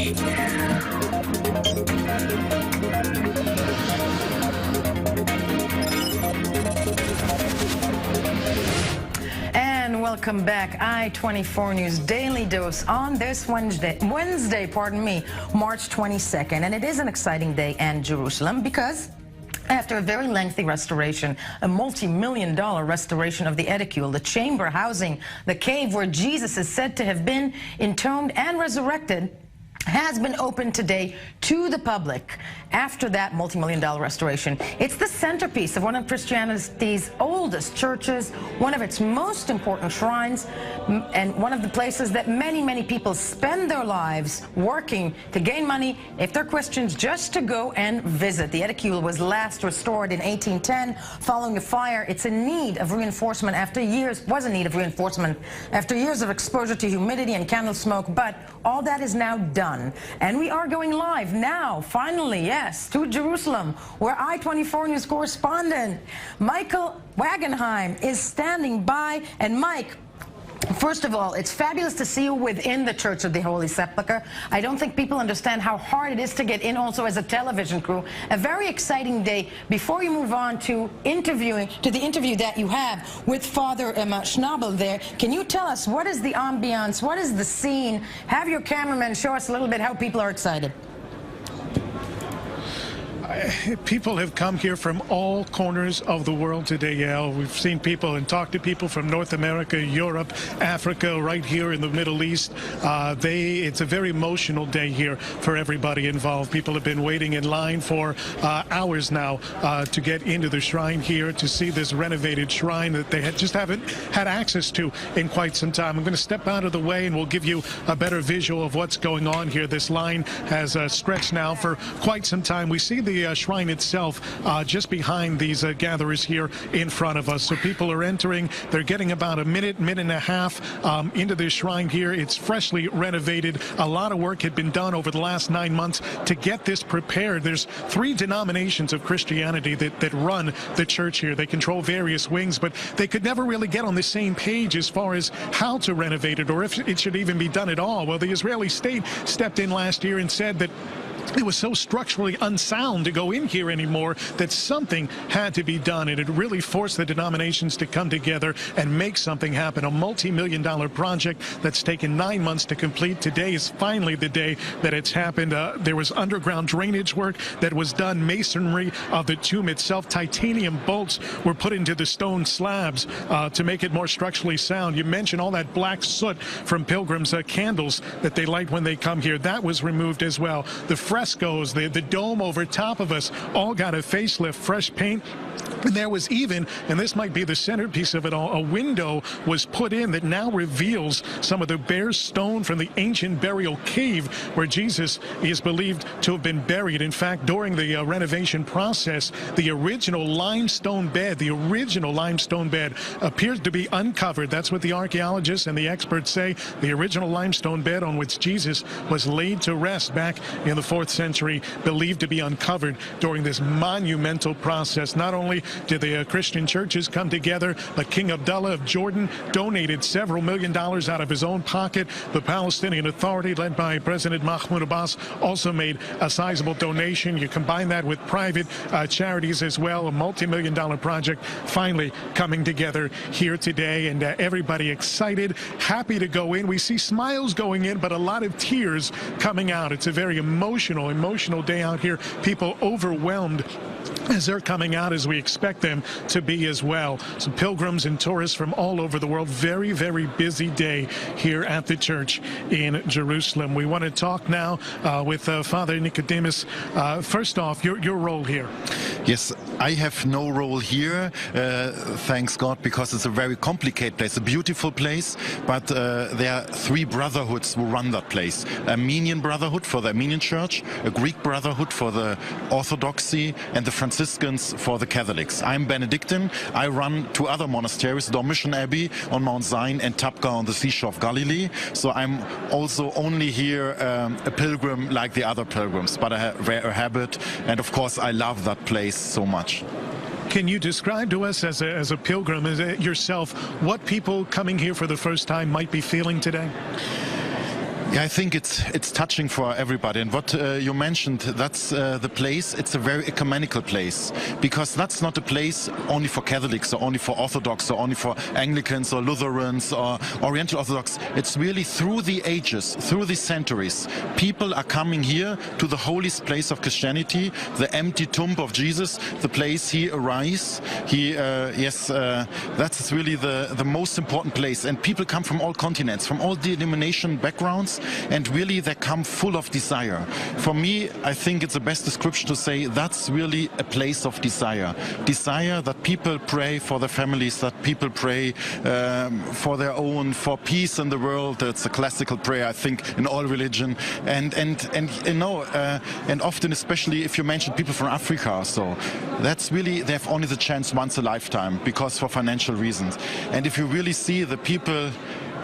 And welcome back. I-24 News Daily Dose on this Wednesday, March 22nd. And it is an exciting day in Jerusalem because after a very lengthy restoration, a multi-million-dollar restoration of the Edicule, the chamber housing the cave where Jesus is said to have been entombed and resurrected, has been opened today to the public. After that multi-million-dollar restoration, it's the centerpiece of one of Christianity's oldest churches, one of its most important shrines, and one of the places that many, many people spend their lives working to gain money, if they're Christians, just to go and visit. The Edicule was last restored in 1810 following a fire. It's in need of reinforcement after years, after years of exposure to humidity and candle smoke, but all that is now done. And we are going live now, finally, yes, to Jerusalem, where I-24 News correspondent Michael Wagenheim is standing by. And Mike, first of all, it's fabulous to see you within the Church of the Holy Sepulchre. I don't think people understand how hard it is to get in also as a television crew. A very exciting day. Before you move on to the interview that you have with Father Schnabel there, can you tell us what is the ambiance, what is the scene? Have your cameraman show us a little bit how people are excited. People have come here from all corners of the world today, Yael. We've seen people and talked to people from North America, Europe, Africa, right here in the Middle East. It's a very emotional day here for everybody involved. People have been waiting in line for hours now to get into the shrine here, to see this renovated shrine that they just haven't had access to in quite some time. I'm going to step out of the way and we'll give you a better visual of what's going on here. This line has stretched now for quite some time. We see the shrine itself just behind these gatherers here in front of us. So people are entering. They're getting about a minute and a half into this shrine here. It's freshly renovated. A lot of work had been done over the last 9 months to get this prepared. There's 3 denominations of Christianity that run the church here. They control various wings, but they could never really get on the same page as far as how to renovate it or if it should even be done at all. Well, the Israeli state stepped in last year and said that it was so structurally unsound to go in here anymore that something had to be done, and it really forced the denominations to come together and make something happen. A multi-million-dollar project that's taken 9 months to complete. Today is finally the day that it's happened. There was underground drainage work that was done, masonry of the tomb itself. Titanium bolts were put into the stone slabs to make it more structurally sound. You mentioned all that black soot from pilgrims' candles that they light when they come here. That was removed as well. The frescoes, the dome over top of us, all got a facelift, fresh paint. And there was even, and this might be the centerpiece of it all, a window was put in that now reveals some of the bare stone from the ancient burial cave where Jesus is believed to have been buried. In fact, during the renovation process, the original limestone bed appears to be uncovered. That's what the archaeologists and the experts say. The original limestone bed on which Jesus was laid to rest back in the 4th century, believed to be uncovered during this monumental process. Not only did the Christian churches come together, but King Abdullah of Jordan donated several $1 million out of his own pocket. The Palestinian Authority, led by President Mahmoud Abbas, also made a sizable donation. You combine that with private charities as well, a multi-million-dollar project finally coming together here today, and everybody excited, happy to go in. We see smiles going in, but a lot of tears coming out. It's a very emotional day out here. People overwhelmed as they're coming out, as we expect them to be as well. Some pilgrims and tourists from all over the world. Very, very busy day here at the church in Jerusalem. We want to talk now with Father Nicodemus. First off, your role here. Yes, I have no role here, thanks God, because it's a very complicated place, a beautiful place, but there are 3 brotherhoods who run that place. Armenian Brotherhood for the Armenian Church, a Greek Brotherhood for the Orthodoxy, and the Franciscans for the Catholics. I'm Benedictine. I run 2 other monasteries, Dormition Abbey on Mount Zion and Tabgha on the seashore of Galilee. So I'm also only here a pilgrim like the other pilgrims, but I wear a habit, and of course I love that place so much. Can you describe to us as a pilgrim, yourself, what people coming here for the first time might be feeling today? Yeah, I think it's touching for everybody. And what you mentioned, that's the place. It's a very ecumenical place, because that's not a place only for Catholics or only for Orthodox or only for Anglicans or Lutherans or Oriental Orthodox. It's really through the ages, through the centuries, people are coming here to the holiest place of Christianity, the empty tomb of Jesus, the place he arose. That's really the most important place. And people come from all continents, from all denomination backgrounds, and really they come full of desire. For me, I think it's the best description to say that's really a place of desire. Desire that people pray for their families, that people pray for their own, for peace in the world. That's a classical prayer, I think, in all religion. And often, especially if you mention people from Africa, so that's really, they have only the chance once a lifetime, because for financial reasons. And if you really see the people,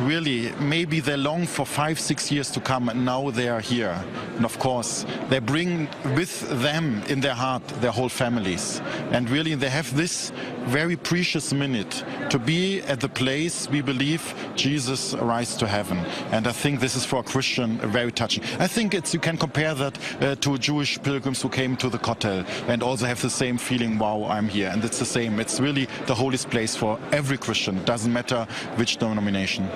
really, maybe they long for 5-6 years to come, and now they are here. And of course, they bring with them in their heart their whole families. And really, they have this very precious minute to be at the place we believe Jesus rise to heaven. And I think this is for a Christian very touching. I think you can compare that to Jewish pilgrims who came to the Kotel and also have the same feeling, wow, I'm here. And it's the same. It's really the holiest place for every Christian. It doesn't matter which denomination.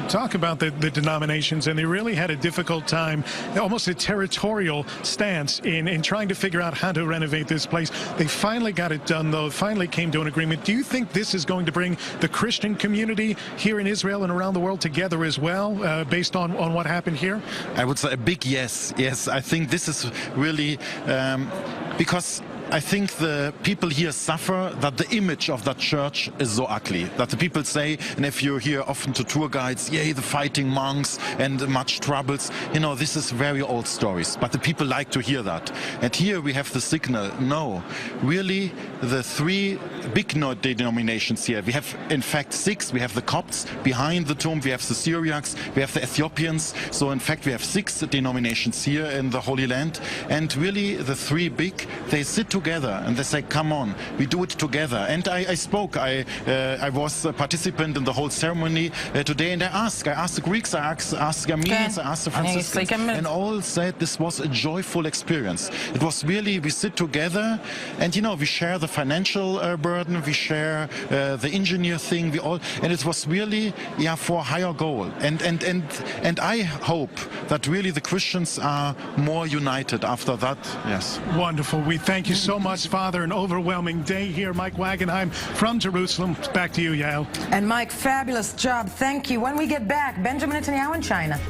Talk about the denominations, and they really had a difficult time, almost a territorial stance in trying to figure out how to renovate this place. They finally got it done, though, finally came to an agreement. Do you think this is going to bring the Christian community here in Israel and around the world together as well, based on what happened here? I would say a big yes. Yes, I think this is really because I think the people here suffer that the image of that church is so ugly, that the people say, and if you hear often to tour guides, yay, the fighting monks and much troubles, this is very old stories, but the people like to hear that. And here we have the signal, no, really the three big denominations here. We have, in fact, 6. We have the Copts behind the tomb, we have the Syriacs, we have the Ethiopians. So in fact, we have 6 denominations here in the Holy Land. And really the 3 big, they sit together and they say, come on, we do it together. And I spoke, I was a participant in the whole ceremony today, and I asked the Greeks, I asked the Armenians, I asked the Franciscans, and all said this was a joyful experience. It was really, we sit together and we share the financial burden, we share the engineer thing, and it was really for a higher goal. And I hope that really the Christians are more united after that. Yes. Wonderful. We thank you so much, Father. An overwhelming day here. Mike Wagenheim from Jerusalem. Back to you, Yael. And Mike, fabulous job. Thank you. When we get back, Benjamin Netanyahu in China.